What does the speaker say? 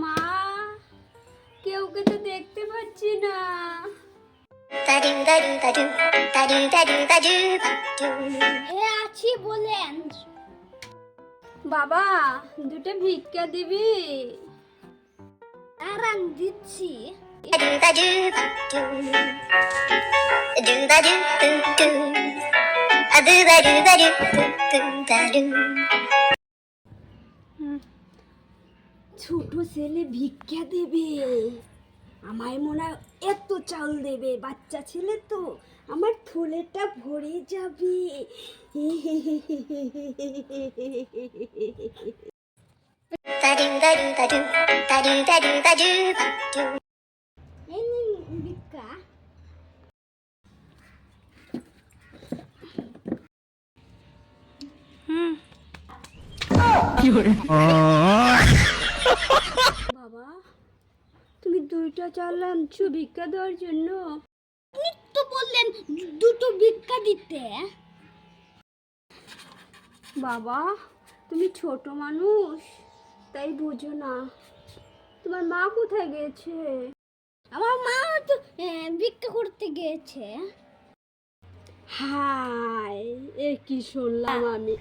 মা, কেউকে তো দেখতে পাচ্ছি না। আছি, বলেন। বাবা, দুটো ভিক্ষা দিবি? দাঁড়ান, দিচ্ছি। ছোট ছেলে ভিক্ষা দেবে, আমায় মনে হয় এত চাল দেবে। বাচ্চা ছেলে তো, আমার থলেটা ভরে যাবে। এই নিন ভিক্ষা। বাবা, তুমি দুইটা চাল আনছো ভিক্ষা দেওয়ার জন্য? আপনি তো বললেন দুটো ভিক্ষা দিতে। বাবা, তুমি ছোট মানুষ, তাই বোঝো না। তোমার মা কোথায় গেছে? আমার মা তো ভিক্ষা করতে গিয়েছে। হায়, এ কি শুনলাম আমি।